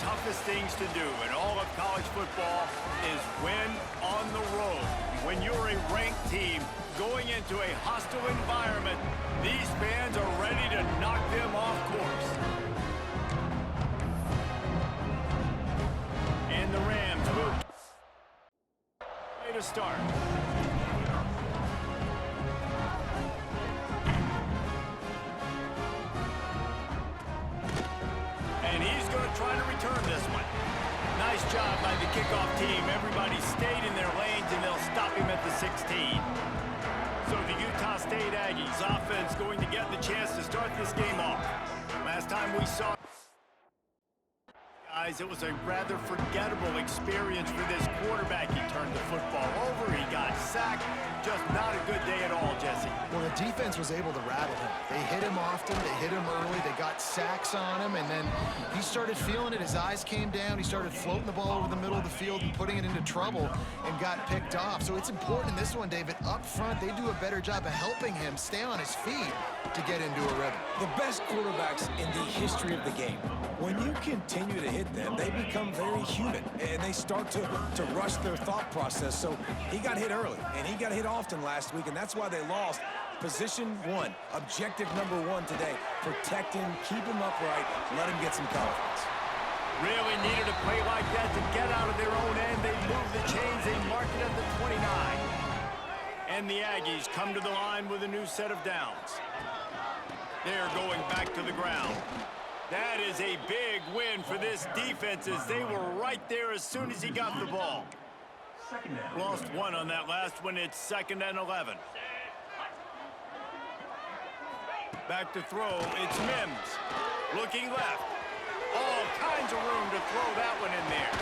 toughest things to do in all of college football is win on the road. When you're a ranked team going into a hostile environment, these fans are ready to knock them off course. And the Rams move to start. And he's going to try to return this one. Nice job by the kickoff team. Everybody stayed in their lanes, and they'll stop him at the 16. So the Utah State Aggies offense going to get the chance to start this game off. Last time we saw guys, it was a rather forgettable experience for this quarterback. He turned the football over, he got sacked. Just not a good day at all, Jesse. Well, the defense was able to rattle him. They hit him often, they hit him early, they got sacks on him, and then he started feeling it. His eyes came down, he started floating the ball over the middle of the field and putting it into trouble and got picked off. So it's important in this one, David, up front, they do a better job of helping him stay on his feet to get into a rhythm. The best quarterbacks in the history of the game, when you continue to hit them, they become very human, and they start to rush their thought process. So he got hit early, and he got hit often last week, and that's why they lost. Position one, objective number one today, protect him, keep him upright, let him get some confidence. Really needed a play like that to get out of their own end. They move the chains, they mark it at the 29. And the Aggies come to the line with a new set of downs. They're going back to the ground. That is a big win for this defense, as they were right there as soon as he got the ball. Lost one on that last one. It's 2nd and 11. Back to throw. It's Mims. Looking left. All kinds of room to throw that one in there.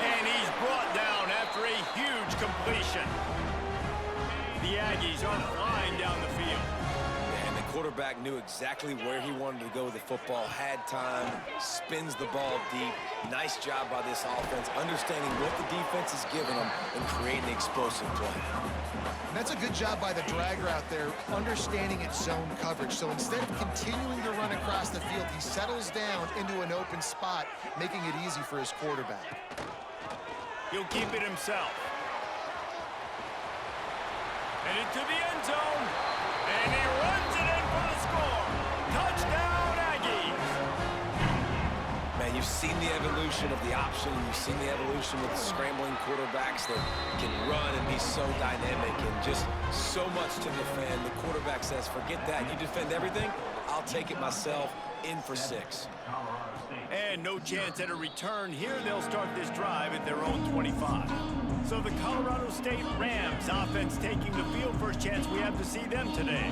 And he's brought down after a huge completion. The Aggies are flying down the field. Quarterback knew exactly where he wanted to go with the football, had time, spins the ball deep. Nice job by this offense, understanding what the defense is giving them and creating explosive play. That's a good job by the drag route there, understanding its zone coverage. So instead of continuing to run across the field, he settles down into an open spot, making it easy for his quarterback. He'll keep it himself. And into the end zone. And he runs it in for the score. Touchdown, Aggies. Man, you've seen the evolution of the option. You've seen the evolution with the scrambling quarterbacks that can run and be so dynamic and just so much to defend. The quarterback says, forget that. You defend everything, I'll take it myself. In for 6. And no chance at a return. Here they'll start this drive at their own 25. So the Colorado State Rams offense taking the field. First chance we have to see them today.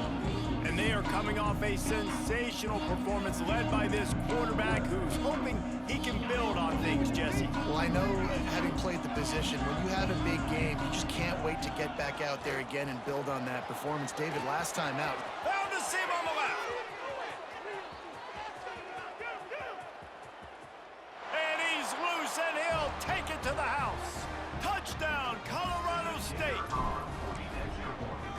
And they are coming off a sensational performance led by this quarterback who's hoping he can build on things, Jesse. Well, I know, having played the position, when you have a big game, you just can't wait to get back out there again and build on that performance. David, last time out. Found the seam on the left. And he's loose, and he'll take it to the house. Touchdown, Colorado State.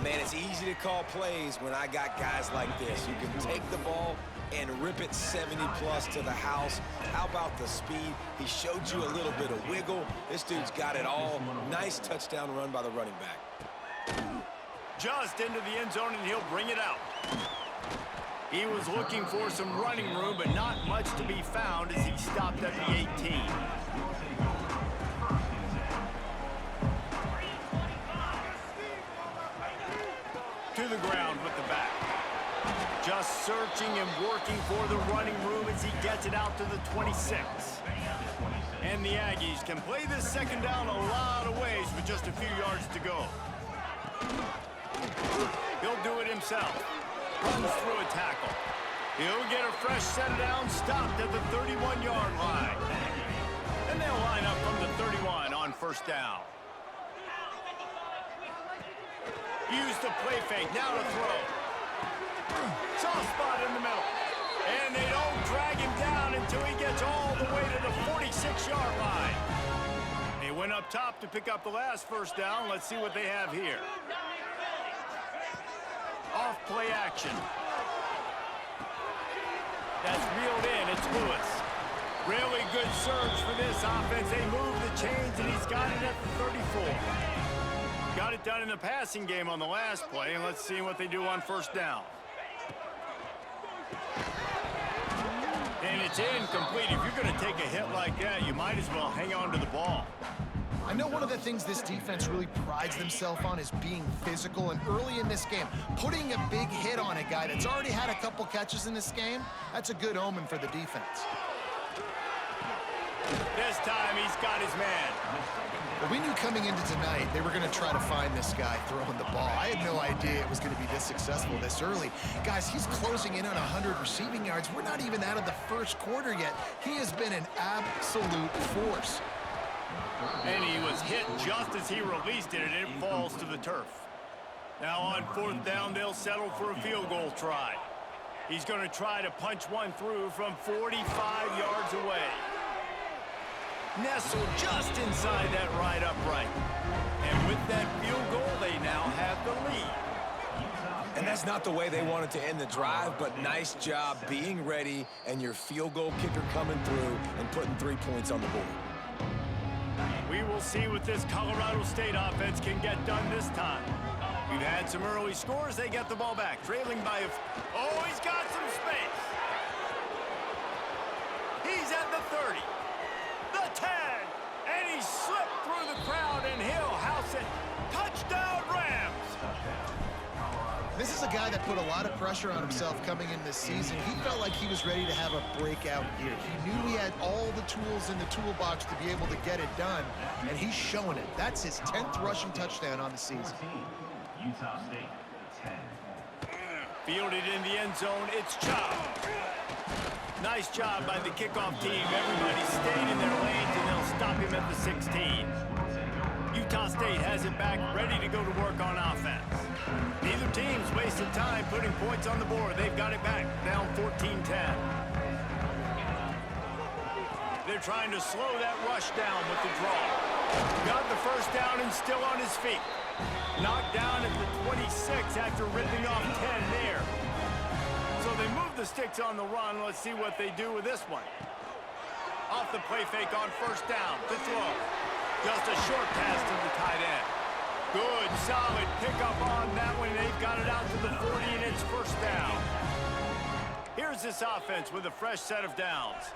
Man, it's easy to call plays when I got guys like this. You can take the ball and rip it 70-plus to the house. How about the speed? He showed you a little bit of wiggle. This dude's got it all. Nice touchdown run by the running back. Just into the end zone, and he'll bring it out. He was looking for some running room, but not much to be found as he stopped at the 18. To the ground with the back. Just searching and working for the running room as he gets it out to the 26. And the Aggies can play this second down a lot of ways with just a few yards to go. He'll do it himself. Runs through a tackle. He'll get a fresh set of downs, stopped at the 31-yard line. And they'll line up from the 31 on first down. Use the play fake, now to throw. Soft spot in the middle. And they don't drag him down until he gets all the way to the 46-yard line. He went up top to pick up the last first down. Let's see what they have here. Off play action. That's reeled in. It's Lewis. Really good surge for this offense. They move the chains, and he's got it at the 34. Got it done in the passing game on the last play, and let's see what they do on first down. And it's incomplete. If you're going to take a hit like that, you might as well hang on to the ball. I know one of the things this defense really prides themselves on is being physical, and early in this game, putting a big hit on a guy that's already had a couple catches in this game, that's a good omen for the defense. This time he's got his man. Well, we knew coming into tonight they were going to try to find this guy throwing the ball. I had no idea it was going to be this successful this early. Guys, he's closing in on 100 receiving yards. We're not even out of the first quarter yet. He has been an absolute force. And he was hit just as he released it, and it falls to the turf. Now on fourth down, they'll settle for a field goal try. He's going to try to punch one through from 45 yards away. Nestled just inside that right upright. And with that field goal, they now have the lead. And that's not the way they wanted to end the drive, but nice job being ready and your field goal kicker coming through and putting 3 points on the board. We will see what this Colorado State offense can get done this time. We've had some early scores. They get the ball back, trailing by a... Oh, he's got some space. He's at the 30, the 10, and he slipped through the crowd, and he'll house it. Touchdown, Rams. This is a guy that put a lot of pressure on himself coming in this season. He felt like he was ready to have a breakout year. He knew he had all the tools in the toolbox to be able to get it done, and he's showing it. That's his 10th rushing touchdown on the season. Utah State, 10. Fielded in the end zone, it's Chop. Nice job by the kickoff team. Everybody stayed in their lanes, and they'll stop him at the 16. Utah State has it back, ready to go to work on offense. Neither team's wasted time putting points on the board. They've got it back, down 14-10. They're trying to slow that rush down with the draw. Got the first down and still on his feet. Knocked down at the 26 after ripping off 10 there. So they move the sticks on the run. Let's see what they do with this one. Off the play fake on first down to throw. Just a short pass to the tight end. Good, solid pickup on that one. They've got it out to the 40, and it's first down. Here's this offense with a fresh set of downs.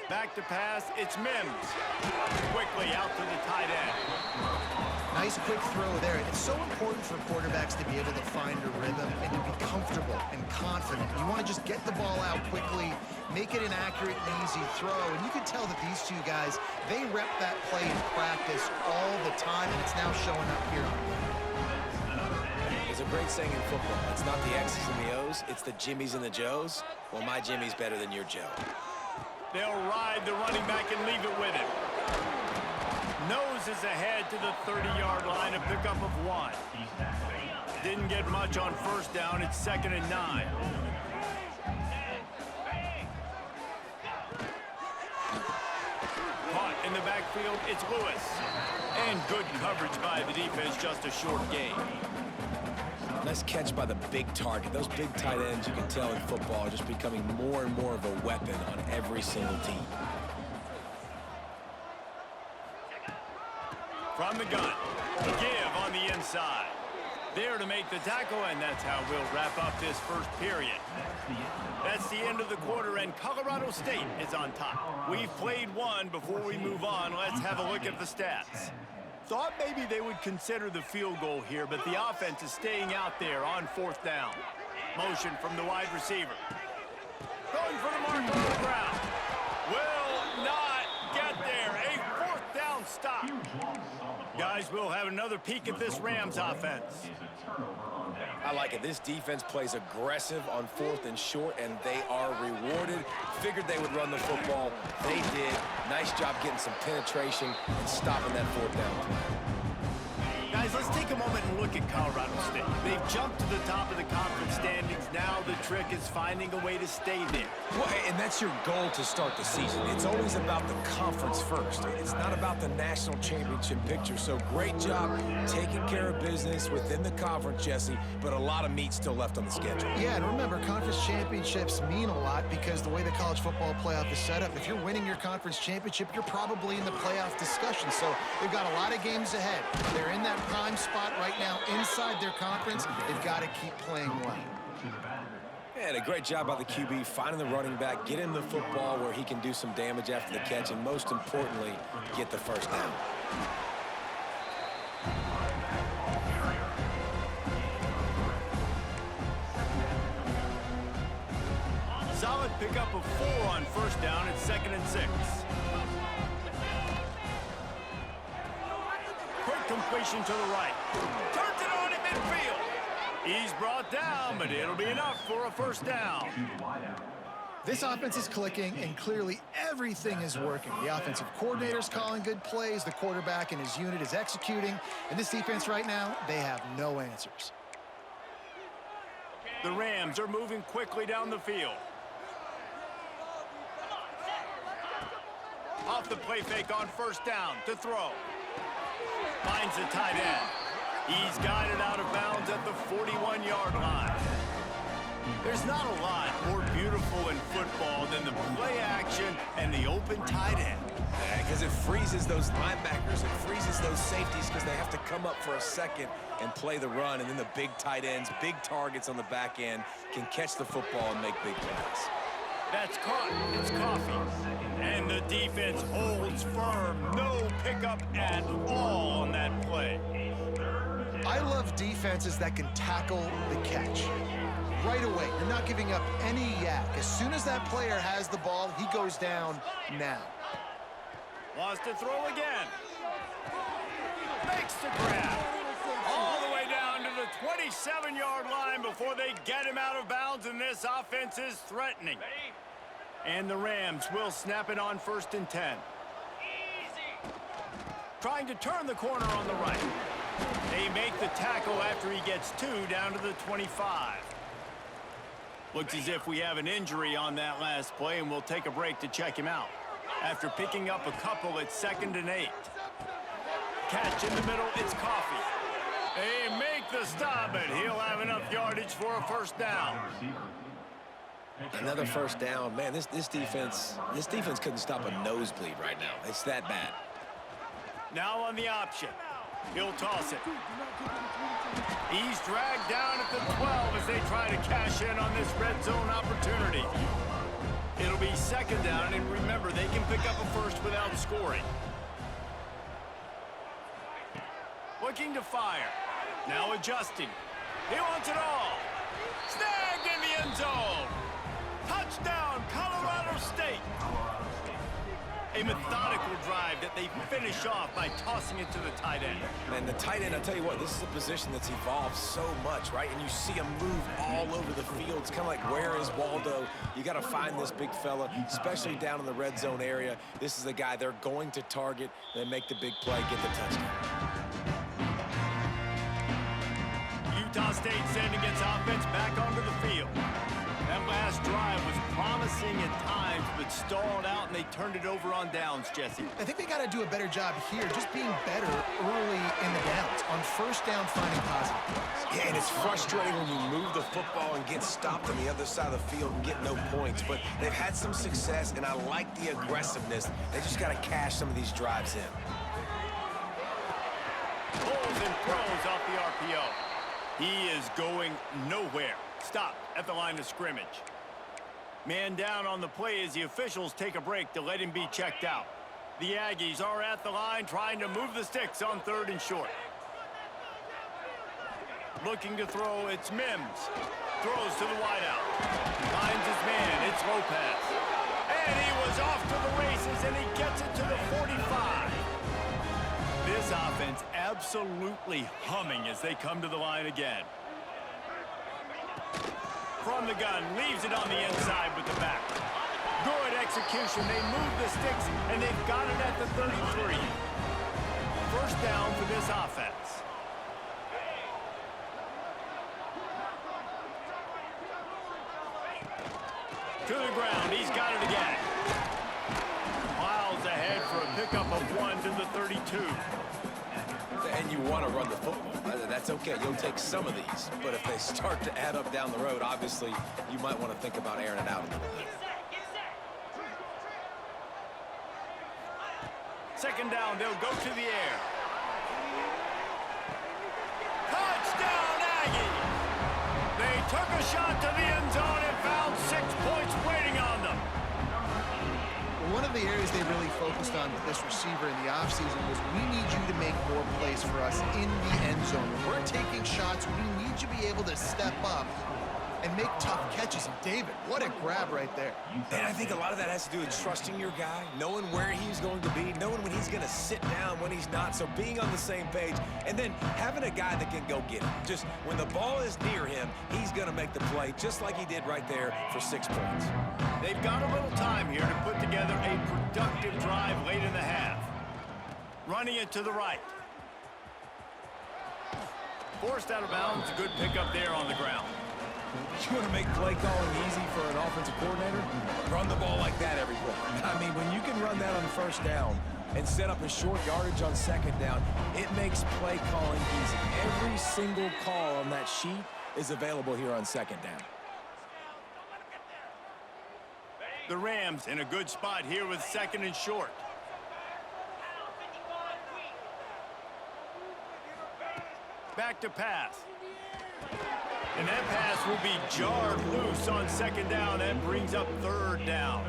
Back to pass, it's Mims. Quickly out to the tight end. Nice quick throw there. It's so important for quarterbacks to be able to find a rhythm and to be comfortable and confident. You want to just get the ball out quickly, make it an accurate and easy throw. And you can tell that these two guys, they rep that play in practice all the time, and it's now showing up here. There's a great saying in football. It's not the X's and the O's, it's the Jimmies and the Joes. Well, my Jimmy's better than your Joe. They'll ride the running back and leave it with him. Noses ahead to the 30-yard line, a pickup of 1. Didn't get much on first down. It's 2nd and 9. Caught in the backfield, it's Lewis. And good coverage by the defense, just a short gain. Nice catch by the big target. Those big tight ends, you can tell in football, are just becoming more and more of a weapon on every single team. From the gun, give on the inside. There to make the tackle, and that's how we'll wrap up this first period. That's the end of the quarter, and Colorado State is on top. We've played one. Before we move on, let's have a look at the stats. Thought maybe they would consider the field goal here, but the offense is staying out there on fourth down. Motion from the wide receiver. Going for the mark on the ground. Will not get there. A fourth down stop. Guys, we'll have another peek at this Rams offense. I like it. This defense plays aggressive on 4th and short, and they are rewarded. Figured they would run the football. They did. Nice job getting some penetration and stopping that 4th down play. Guys, Guys, let's take a moment and look at Colorado State. They've jumped to the top of the conference standings. Now the trick is finding a way to stay there. Well, and that's your goal to start the season. It's always about the conference first. It's not about the national championship picture. So great job taking care of business within the conference, Jesse, but a lot of meat still left on the schedule. Yeah, and remember, conference championships mean a lot because the way the college football playoff is set up, if you're winning your conference championship, you're probably in the playoff discussion. So they've got a lot of games ahead. They're in that prime spot right now inside their conference. They've got to keep playing well. And a great job by the QB, finding the running back, get him the football where he can do some damage after the catch, and most importantly, get the first down. Solid pickup of 4 on first down at 2nd and 6. Quick completion to the right. Turns it on in midfield. He's brought down, but it'll be enough for a first down. This offense is clicking, and clearly everything is working. The offensive coordinator's calling good plays. The quarterback and his unit is executing. And this defense right now, they have no answers. The Rams are moving quickly down the field. Off the play fake on first down to throw. Finds the tight end. He's guided out of bounds at the 41-yard line. There's not a lot more beautiful in football than the play action and the open tight end. Because it freezes those linebackers, it freezes those safeties because they have to come up for a second and play the run, and then the big tight ends, big targets on the back end can catch the football and make big plays. That's caught. It's Coffee. And the defense holds firm. No pickup at all on that play. I love defenses that can tackle the catch. Right away, you're not giving up any yak. As soon as that player has the ball, he goes down now. Wants to throw again. Makes the grab. All the way down to the 27-yard line before they get him out of bounds, and this offense is threatening. And the Rams will snap it on 1st and 10. Trying to turn the corner on the right. They make the tackle after he gets 2 down to the 25. Looks as if we have an injury on that last play, and we'll take a break to check him out. After picking up a couple at 2nd and 8. Catch in the middle, it's Coffee. They make the stop, and he'll have enough yardage for a first down. Another first down. Man, this defense couldn't stop a nosebleed right now. It's that bad. Now on the option. He'll toss it. He's dragged down at the 12 as they try to cash in on this red zone opportunity. It'll be 2nd down, and remember, they can pick up a first without scoring. Looking to fire. Now adjusting. He wants it all. Snagged in the end zone. Touchdown, Colorado State. A methodical drive that they finish off by tossing it to the tight end. And the tight end, I'll tell you what, this is a position that's evolved so much, right? And you see him move all over the field. It's kind of like, where is Waldo? You got to find this big fella, especially down in the red zone area. This is the guy they're going to target. They make the big play, get the touchdown. Utah State sending its offense back onto the field. That last drive was promising at times, but stalled out, and they turned it over on downs, Jesse. I think they got to do a better job here, just being better early in the downs. On first down, finding positive plays. Yeah, and it's frustrating when you move the football and get stopped on the other side of the field and get no points. But they've had some success, and I like the aggressiveness. They just got to cash some of these drives in. Pulls and throws off the RPO. He is going nowhere. Stop at the line of scrimmage. Man down on the play as the officials take a break to let him be checked out. The Aggies are at the line trying to move the sticks on 3rd and short. Looking to throw, it's Mims. Throws to the wideout. Finds his man, it's Lopez. And he was off to the races, and he gets it to the 45. This offense absolutely humming as they come to the line again. From the gun, leaves it on the inside with the back. Good execution. They move the sticks, and they've got it at the 33. First down for this offense. 32. And you want to run the football. That's okay. You'll take some of these. But if they start to add up down the road, obviously, you might want to think about airing it out a little bit. Second down, they'll go to the air. Touchdown, Aggies! They took a shot to the end zone and found 6 points waiting on them. One of the areas they really focused on with this receiver in the offseason was we need you to make more plays for us in the end zone. When we're taking shots, we need you to be able to step up and make tough catches. And David, what a grab right there. And I think a lot of that has to do with trusting your guy, knowing where he's going to be, knowing when he's going to sit down, when he's not, so being on the same page, and then having a guy that can go get it. Just when the ball is near him, he's going to make the play, just like he did right there for 6 points. They've got a little time here to put together a productive drive late in the half. Running it to the right. Forced out of bounds, a good pickup there on the ground. You want to make play calling easy for an offensive coordinator? Run the ball like that every play. I mean, when you can run that on first down and set up a short yardage on second down, it makes play calling easy. Every single call on that sheet is available here on second down. The Rams in a good spot here with second and short. Back to pass. And that pass will be jarred loose on second down. That brings up third down.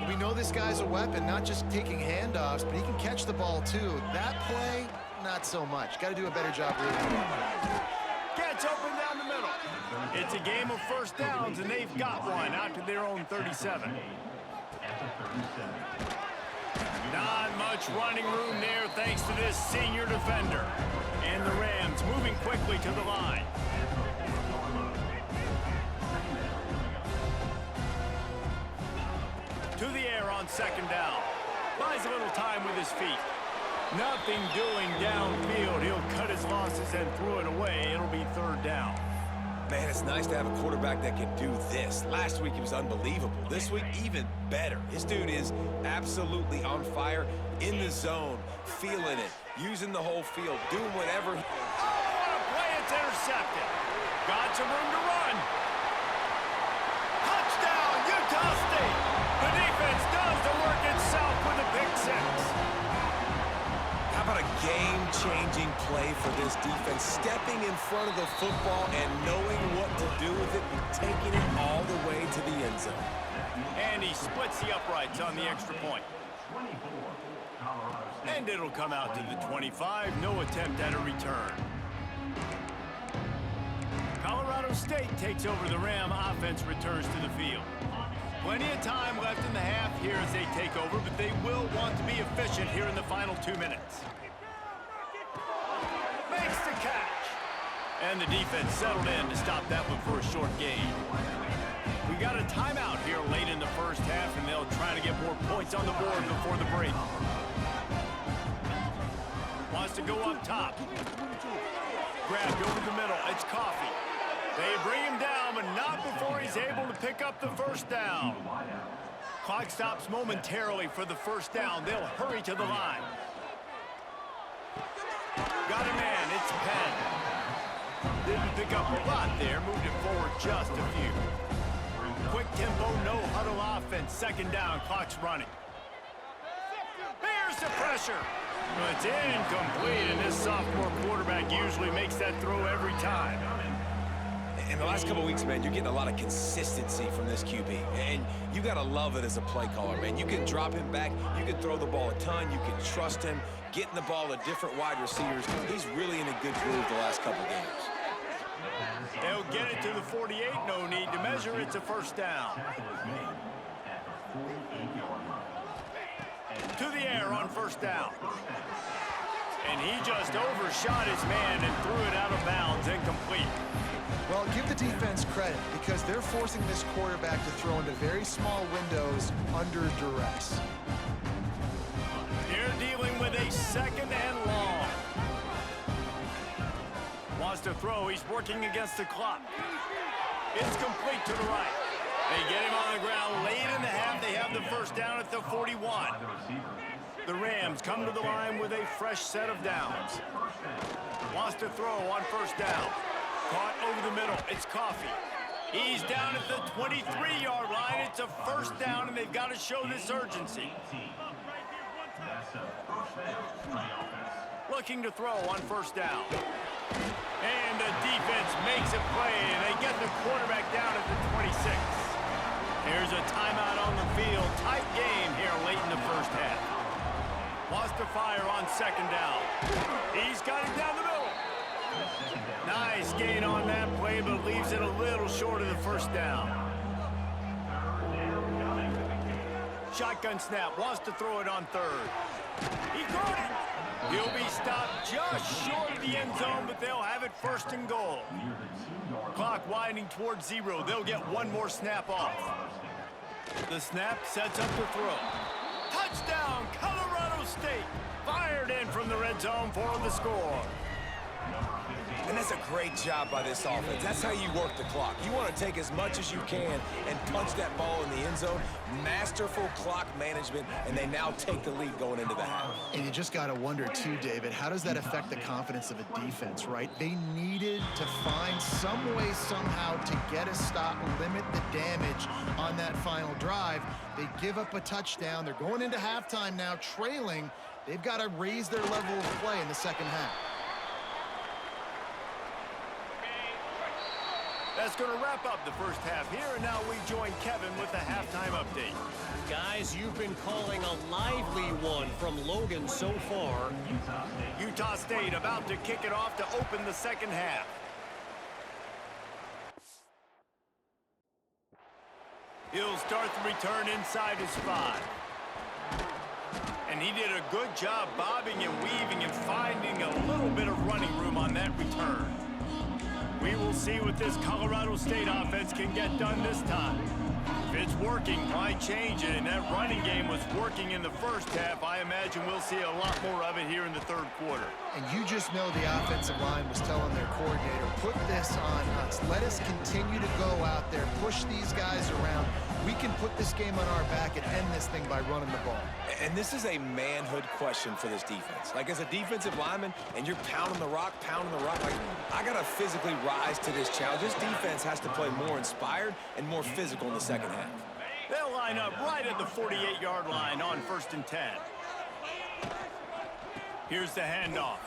We know this guy's a weapon, not just taking handoffs, but he can catch the ball too. That play, not so much. Got to do a better job reading it. Gets open down the middle. It's a game of first downs, and they've got one out to their own 37. Not much running room there thanks to this senior defender. And the Rams moving quickly to the line. To the air on second down. Buys a little time with his feet. Nothing doing downfield. He'll cut his losses and throw it away. It'll be third down. Man, it's nice to have a quarterback that can do this. Last week, he was unbelievable. This week, even better. This dude is absolutely on fire, in the zone, feeling it, using the whole field, doing whatever. Oh, what a play. It's intercepted. Got some room to run. Touchdown, Utah State. The defense does the work itself with a pick six. How about a game-changing play for this defense? Stepping in front of the football and knowing what to do with it and taking it all the way to the end zone. And he splits the uprights on the extra point. And it'll come out to the 25. No attempt at a return. Colorado State takes over. The Ram offense returns to the field. Plenty of time left in the half here as they take over, but they will want to be efficient here in the final 2 minutes. Makes the catch. And the defense settled in to stop that one for a short gain. We got a timeout here late in the first half, and they'll try to get more points on the board before the break. Wants to go up top. Grabbed over the middle. It's Coffee. They bring him down, but not before he's able to pick up the first down. Clock stops momentarily for the first down. They'll hurry to the line. Got a man. It's Penn. Didn't pick up a lot there. Moved it forward just a few. Quick tempo, no huddle offense. Second down. Clock's running. There's the pressure. Well, it's incomplete, and this sophomore quarterback usually makes that throw every time. In the last couple of weeks, man, you're getting a lot of consistency from this QB. And you got to love it as a play caller, man. You can drop him back. You can throw the ball a ton. You can trust him. Getting the ball to different wide receivers. He's really in a good groove the last couple of games. They'll get it to the 48. No need to measure. It's a first down. To the air on first down. And he just overshot his man and threw it out of bounds, incomplete. Well, give the defense credit because they're forcing this quarterback to throw into very small windows under duress. They're dealing with a second and long. Wants to throw. He's working against the clock. It's complete to the right. They get him on the ground late in the half. They have the first down at the 41. The Rams come to the line with a fresh set of downs. Wants to throw on first down. Caught over the middle. It's Coffee. He's down at the 23-yard line. It's a first down, and they've got to show this urgency. Looking to throw on first down. And the defense makes a play, and they get the quarterback down at the 26. Here's a timeout on the field. Tight game here late in the first half. Wants to fire on second down. He's got it down the middle. Nice gain on that play, but leaves it a little short of the first down. Shotgun snap. Wants to throw it on third. He got it. He'll be stopped just short of the end zone, but they'll have it first and goal. Clock winding towards 0. They'll get one more snap off. The snap sets up the throw. Touchdown, Colorado State. Fired in from the red zone for the score. And that's a great job by this offense. That's how you work the clock. You want to take as much as you can and punch that ball in the end zone. Masterful clock management, and they now take the lead going into the half. And you just got to wonder, too, David, how does that affect the confidence of a defense, right? They needed to find some way, somehow, to get a stop, limit the damage on that final drive. They give up a touchdown. They're going into halftime now, trailing. They've got to raise their level of play in the second half. That's going to wrap up the first half here, and now we join Kevin with the halftime update. Guys, you've been calling a lively one from Logan so far. Utah State about to kick it off to open the second half. He'll start the return inside his 5. And he did a good job bobbing and weaving and finding a little bit of running room on that return. We will see what this Colorado State offense can get done this time. If it's working, why change it? And that running game was working in the first half. I imagine we'll see a lot more of it here in the third quarter. And you just know the offensive line was telling their coordinator, put this on us. Let us continue to go out there, push these guys around. We can put this game on our back and end this thing by running the ball. And this is a manhood question for this defense. Like, as a defensive lineman, and you're pounding the rock, like, I got to physically rise to this challenge. This defense has to play more inspired and more physical in the second half. They'll line up right at the 48-yard line on 1st and 10. Here's the handoff.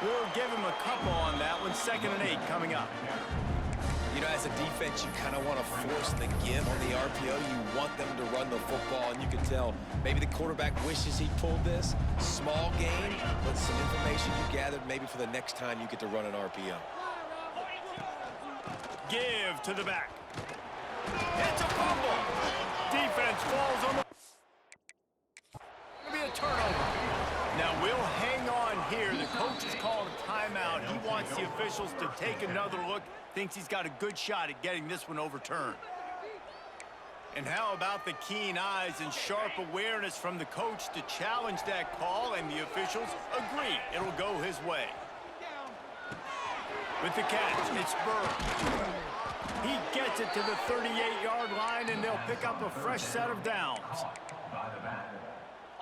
We'll give him a couple on that one. 2nd and 8 coming up. You know, as a defense, you kind of want to force the give on the RPO. You want them to run the football, and you can tell maybe the quarterback wishes he pulled this. Small gain, but some information you gathered maybe for the next time you get to run an RPO. Give to the back. It's a fumble. Defense falls on the... It'll be a turnover. Now we'll hang on here. The coach has called a timeout. He wants the officials to take another look. Thinks he's got a good shot at getting this one overturned. And how about the keen eyes and sharp awareness from the coach to challenge that call, and the officials agree it'll go his way. With the catch, it's Burr. He gets it to the 38-yard line, and they'll pick up a fresh set of downs.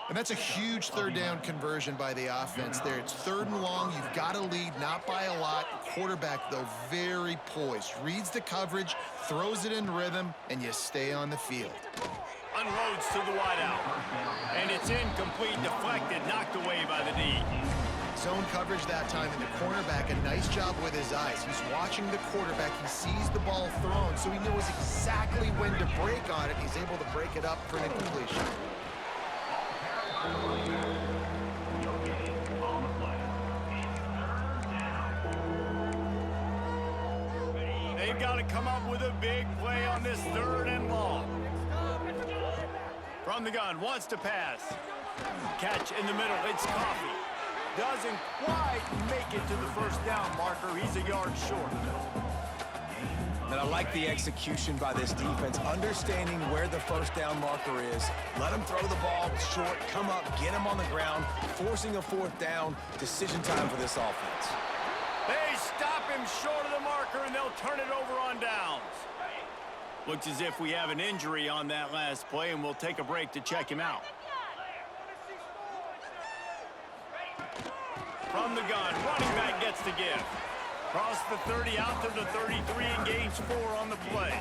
And that's a huge third down conversion by the offense there. It's 3rd and long. You've got to lead, not by a lot. Quarterback, though, very poised. Reads the coverage, throws it in rhythm, and you stay on the field. Unloads to the wideout. And it's incomplete, deflected, knocked away by the D. Zone coverage that time, and the cornerback, a nice job with his eyes. He's watching the quarterback. He sees the ball thrown, so he knows exactly when to break on it. He's able to break it up for an incompletion. They've got to come up with a big play on this 3rd and long. From the gun, wants to pass. Catch in the middle, it's Coffee. Doesn't quite make it to the first down marker. He's a yard short. And I like the execution by this defense, understanding where the first down marker is. Let him throw the ball short, come up, get him on the ground, forcing a 4th down. Decision time for this offense. They stop him short of the marker, and they'll turn it over on downs. Looks as if we have an injury on that last play, and we'll take a break to check him out. From the gun, running back gets the give. Cross the 30 out to the 33 and gains 4 on the play.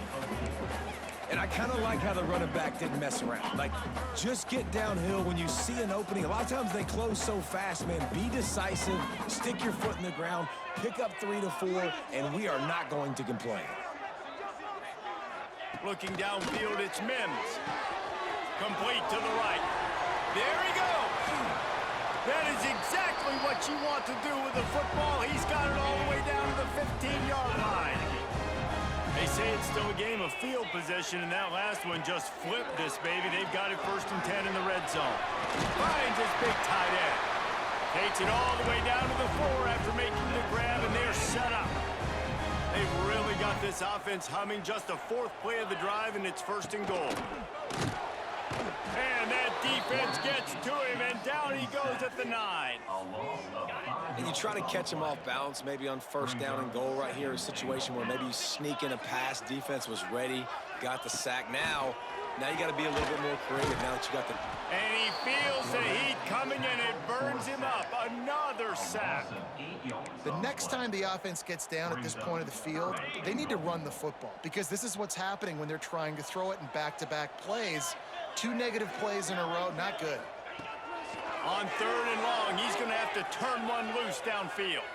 And I kind of like how the running back didn't mess around. Like, just get downhill when you see an opening. A lot of times they close so fast, man. Be decisive, stick your foot in the ground, pick up 3 to 4, and we are not going to complain. Looking downfield, it's Mims. Complete to the right. There he goes. That is exactly what you want to do with the football. He's got it all the way down to the 15-yard line. They say it's still a game of field position, and that last one just flipped this baby. They've got it 1st and 10 in the red zone. Finds his big tight end. Takes it all the way down to the 4 after making the grab, and they're set up. They've really got this offense humming. Just the 4th play of the drive, and it's 1st and goal. And that defense gets to him, and down he goes at the 9. And you try to catch him off balance, maybe on 1st down and goal right here, a situation where maybe you sneak in a pass. Defense was ready, got the sack. Now you got to be a little bit more creative now that you got the... And he feels the heat coming, and it burns him up. Another sack. The next time the offense gets down at this point of the field, they need to run the football, because this is what's happening when they're trying to throw it in back-to-back plays. 2 negative plays in a row, not good. On 3rd and long, he's going to have to turn one loose downfield.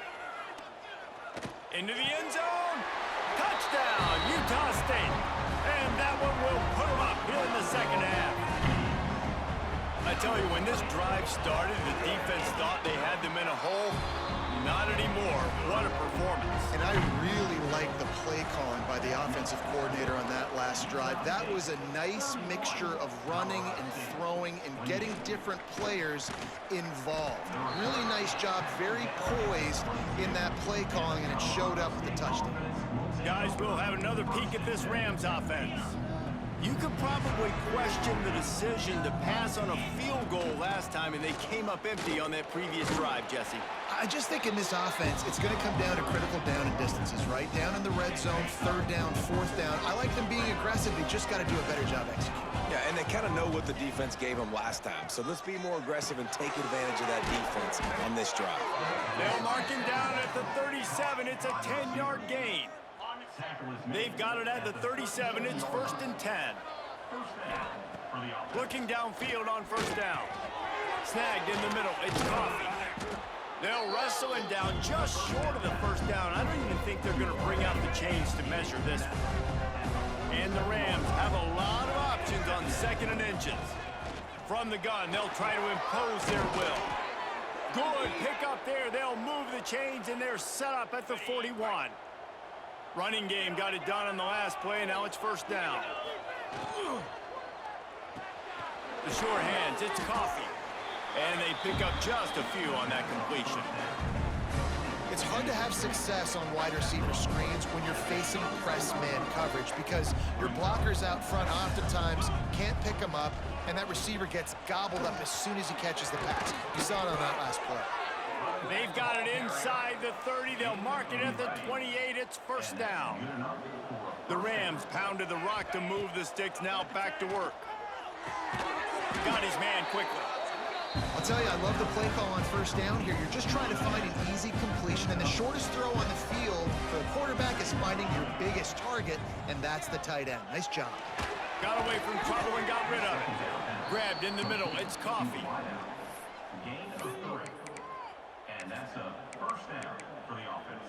Into the end zone. Touchdown, Utah State. And that one will put him up here in the 2nd half. I tell you, when this drive started, the defense thought they had them in a hole. Not anymore. What a performance. And I really like the play calling by the offensive coordinator on that last drive. That was a nice mixture of running and throwing and getting different players involved. Really nice job, very poised in that play calling, and it showed up with the touchdown. Guys, we'll have another peek at this Rams offense. You could probably question the decision to pass on a field goal last time, and they came up empty on that previous drive, Jesse. I just think in this offense, it's going to come down to critical down and distances, right? Down in the red zone, 3rd down, 4th down. I like them being aggressive. They just got to do a better job executing. Yeah, and they kind of know what the defense gave them last time. So let's be more aggressive and take advantage of that defense on this drive. They'll mark him down at the 37. It's a 10-yard gain. They've got it at the 37. It's 1st and 10. Looking downfield on 1st down. Snagged in the middle. It's Coffee. They'll wrestle him down just short of the 1st down. I don't even think they're going to bring out the chains to measure this one. And the Rams have a lot of options on 2nd and inches. From the gun, they'll try to impose their will. Good pick up there. They'll move the chains, and they're set up at the 41. Running game got it done on the last play, and now it's 1st down. The sure hands, it's Coffee. And they pick up just a few on that completion. It's hard to have success on wide receiver screens when you're facing press man coverage, because your blockers out front oftentimes can't pick them up, and that receiver gets gobbled up as soon as he catches the pass. You saw it on that last play. They've got it inside the 30. They'll mark it at the 28. It's 1st down. The Rams pounded the rock to move the sticks. Now back to work. Got his man quickly. I'll tell you, I love the play call on 1st down here. You're just trying to find an easy completion, and the shortest throw on the field for the quarterback is finding your biggest target, and that's the tight end. Nice job. Got away from trouble and got rid of it. Grabbed in the middle. It's Coffee. Gain of 3. And that's a 1st down for the offense.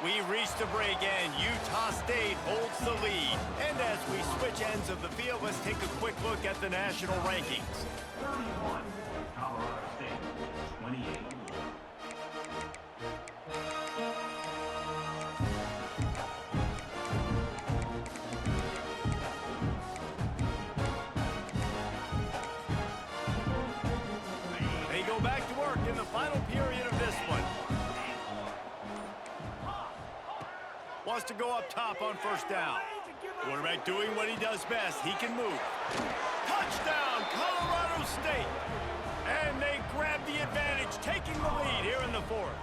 We reached a break, and Utah State holds the lead. And as we switch ends of the field, let's take a quick look at the national rankings. 31, Colorado State, 28. They go back to work in the final period of this one. Wants to go up top on 1st down. Quarterback doing what he does best. He can move. Touchdown, Colorado State. And they grab the advantage, taking the lead here in the 4th.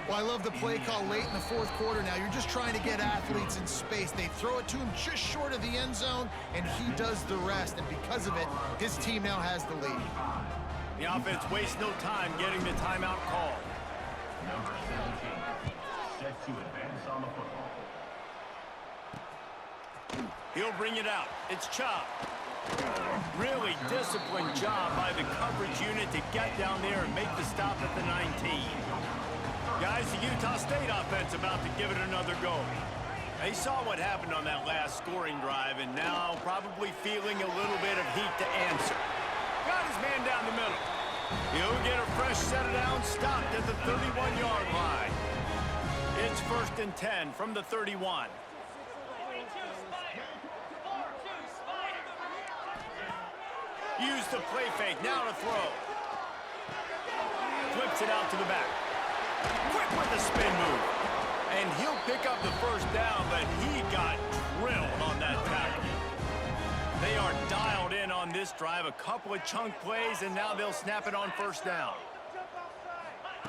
Well, I love the play call late in the fourth quarter now. You're just trying to get athletes in space. They throw it to him just short of the end zone, and he does the rest. And because of it, his team now has the lead. The offense wastes no time getting the timeout call. Number 17, set to advance on the football. He'll bring it out. It's Chop. Really disciplined job by the coverage unit to get down there and make the stop at the 19. Guys, the Utah State offense about to give it another go. They saw what happened on that last scoring drive and now probably feeling a little bit of heat to answer. Got his man down the middle. He'll get a fresh set of downs stopped at the 31-yard line. It's 1st and 10 from the 31. Use the play fake, now to throw. Flips it out to the back. Quick with the spin move. And he'll pick up the first down, but he got drilled on that tackle. They are dialed in on this drive, a couple of chunk plays, and now they'll snap it on 1st down.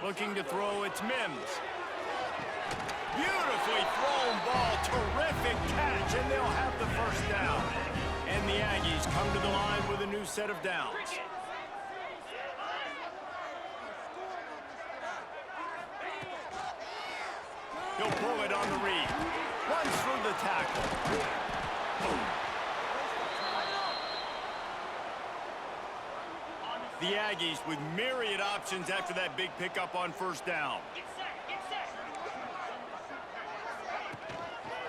Looking to throw, it's Mims. Beautifully thrown ball, terrific catch, and they'll have the 1st down. And the Aggies come to the line with a new set of downs. He'll pull it on the read. Runs through the tackle. The Aggies with myriad options after that big pickup on 1st down.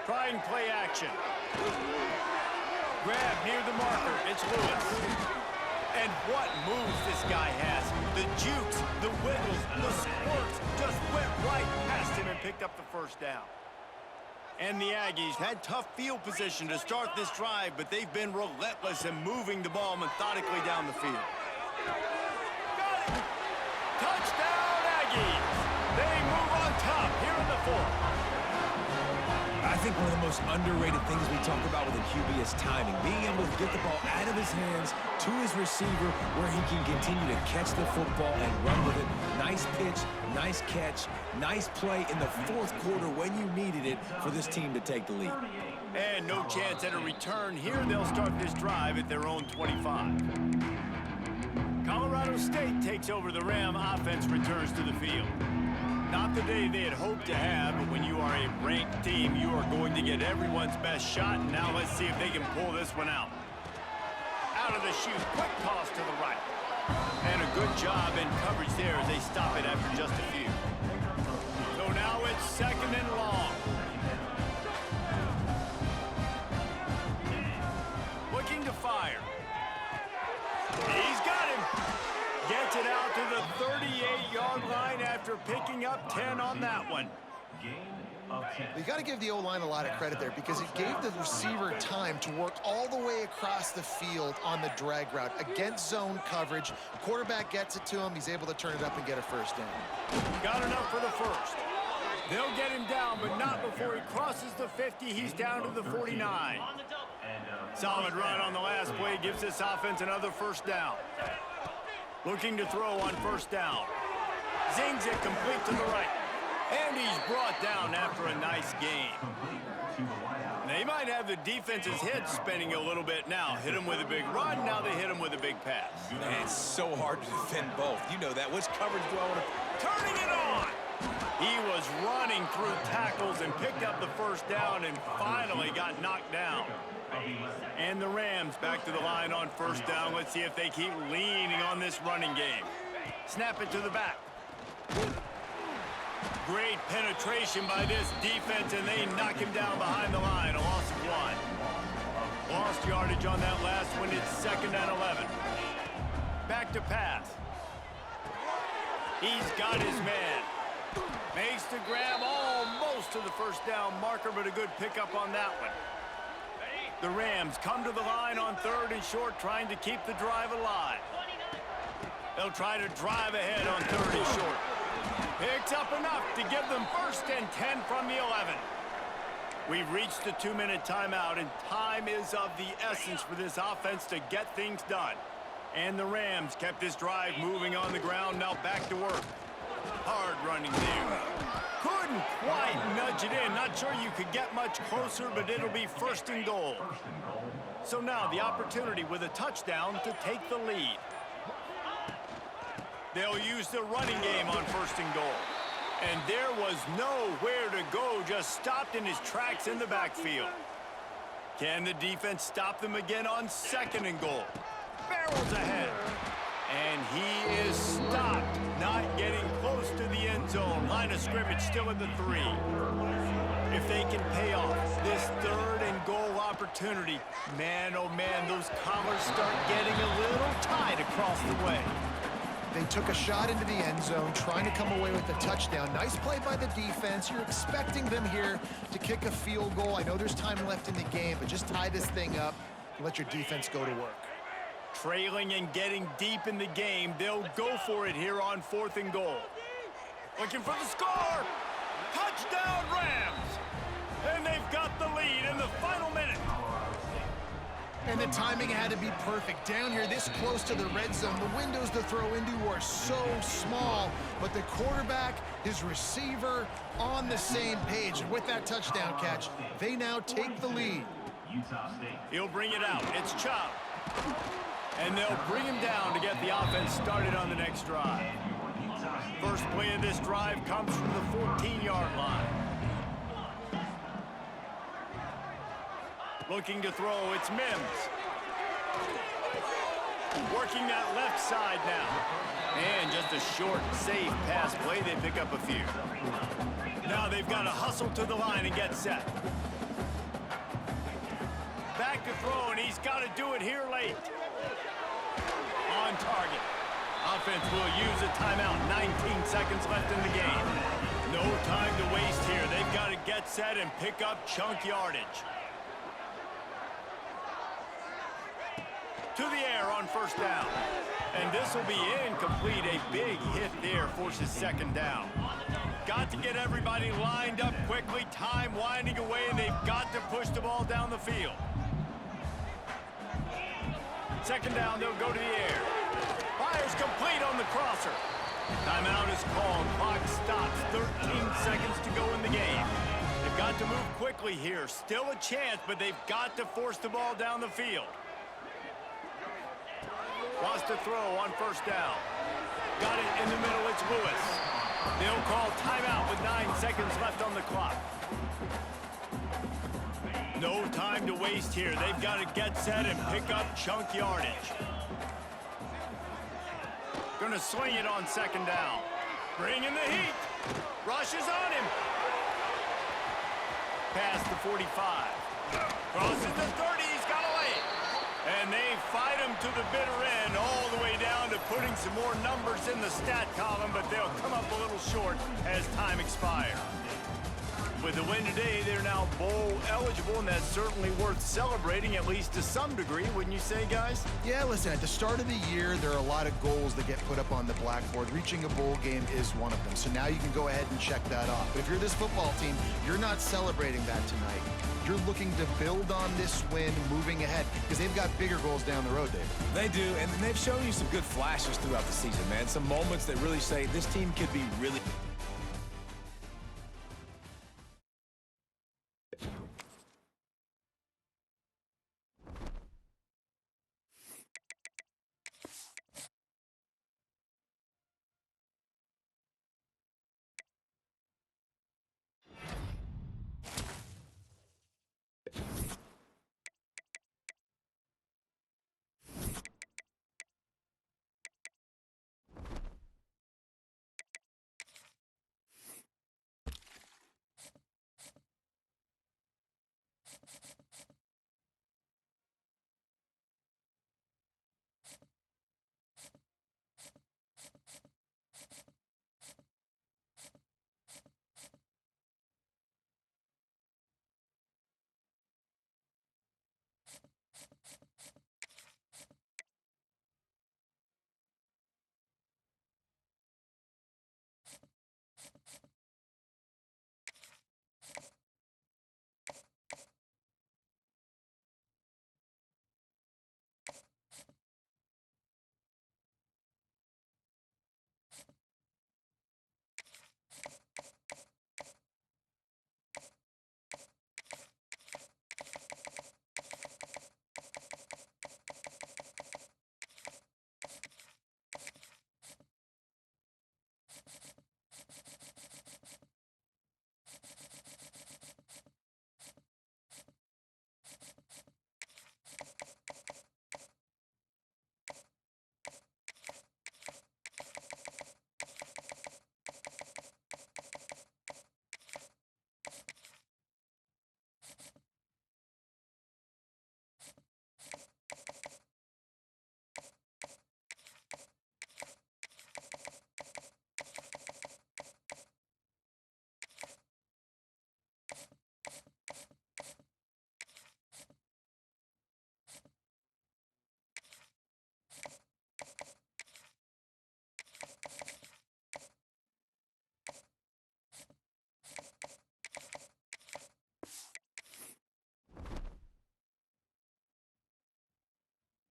Trying play action. Grab near the marker. It's Lewis. And what moves this guy has. The jukes, the wiggles, the squirts just went right past him and picked up the 1st down. And the Aggies had tough field position to start this drive, but they've been relentless in moving the ball methodically down the field. Got it! Touchdown, Aggies! They move on top here in the 4th. I think one of the most underrated things we talk about with a QB is timing. Being able to get the ball out of his hands to his receiver where he can continue to catch the football and run with it. Nice pitch, nice catch, nice play in the 4th quarter when you needed it for this team to take the lead. And no chance at a return here. They'll start this drive at their own 25. Colorado State takes over the Ram. Offense returns to the field. Not the day they had hoped to have, but when you are a ranked team, you are going to get everyone's best shot. And now let's see if they can pull this one out. Out of the chute, quick toss to the right. And a good job in coverage there as they stop it after just a few. So now it's 2nd and long. Looking to fire. He's got him. Gets it out to the 38-yard line after picking up 10 on that one. You got to give the O-line a lot of credit there because it gave the receiver time to work all the way across the field on the drag route against zone coverage. Quarterback gets it to him. He's able to turn it up and get a 1st down. Got enough for the 1st. They'll get him down, but not before he crosses the 50. He's down to the 49. Solid run on the last play gives this offense another 1st down. Looking to throw on 1st down. Zings it complete to the right. And he's brought down after a nice gain. They might have the defense's head spinning a little bit now. Hit him with a big run, now they hit him with a big pass. Man, it's so hard to defend both. You know that. Which coverage do I want to... Turning it on! He was running through tackles and picked up the 1st down and finally got knocked down. And the Rams back to the line on 1st down. Let's see if they keep leaning on this running game. Snap it to the back. Great penetration by this defense, and they knock him down behind the line. A loss of 1. Lost yardage on that last one. It's 2nd and 11. Back to pass. He's got his man. Makes the grab almost to the 1st down marker, but a good pickup on that one. The Rams come to the line on 3rd and short, trying to keep the drive alive. They'll try to drive ahead on 3rd and short. Picks up enough to give them 1st and 10 from the 11. We've reached the 2-minute timeout, and time is of the essence for this offense to get things done. And the Rams kept this drive moving on the ground, now back to work. Hard running there. Couldn't quite nudge it in. Not sure you could get much closer, but it'll be 1st and goal. So now the opportunity with a touchdown to take the lead. They'll use the running game on 1st and goal. And there was nowhere to go, just stopped in his tracks in the backfield. Can the defense stop them again on 2nd and goal? Barrels ahead. And he is stopped, not getting close to the end zone. Line of scrimmage still at the 3. If they can pay off this 3rd and goal opportunity, man, oh man, those collars start getting a little tight across the way. They took a shot into the end zone, trying to come away with a touchdown. Nice play by the defense. You're expecting them here to kick a field goal. I know there's time left in the game, but just tie this thing up and let your defense go to work. Trailing and getting deep in the game, they'll go for it here on 4th and goal. Looking for the score! Touchdown, Rams! And they've got the lead in the final minute. And the timing had to be perfect. Down here, this close to the red zone, the windows to throw into are so small, but the quarterback, his receiver, on the same page. And with that touchdown catch, they now take the lead. He'll bring it out. It's Chop. And they'll bring him down to get the offense started on the next drive. First play of this drive comes from the 14-yard line. Looking to throw, it's Mims. Working that left side now. And just a short, safe pass play. They pick up a few. Now they've got to hustle to the line and get set. Back to throw, and he's got to do it here late. On target. Offense will use a timeout. 19 seconds left in the game. No time to waste here. They've got to get set and pick up chunk yardage. To the air on 1st down. And this will be incomplete. A big hit there forces 2nd down. Got to get everybody lined up quickly. Time winding away, and they've got to push the ball down the field. 2nd down, they'll go to the air. Fires complete on the crosser. Timeout is called. Clock stops. 13 seconds to go in the game. They've got to move quickly here. Still a chance, but they've got to force the ball down the field. Wants to throw on 1st down. Got it in the middle, it's Lewis. They'll call timeout with 9 seconds left on the clock. No time to waste here. They've got to get set and pick up chunk yardage. Gonna swing it on 2nd down. Bring in the heat. Rushes on him. Past the 45. Crosses the 30, he's got a lane. And they fight him to the bitter end, all the way down to putting some more numbers in the stat column, but they'll come up a little short as time expires. With the win today, they're now bowl eligible, and that's certainly worth celebrating, at least to some degree, wouldn't you say, guys? Yeah, listen, at the start of the year, there are a lot of goals that get put up on the blackboard. Reaching a bowl game is one of them, so now you can go ahead and check that off. But if you're this football team, you're not celebrating that tonight. You're looking to build on this win moving ahead because they've got bigger goals down the road, David. They do, and they've shown you some good flashes throughout the season, man. Some moments that really say this team could be really...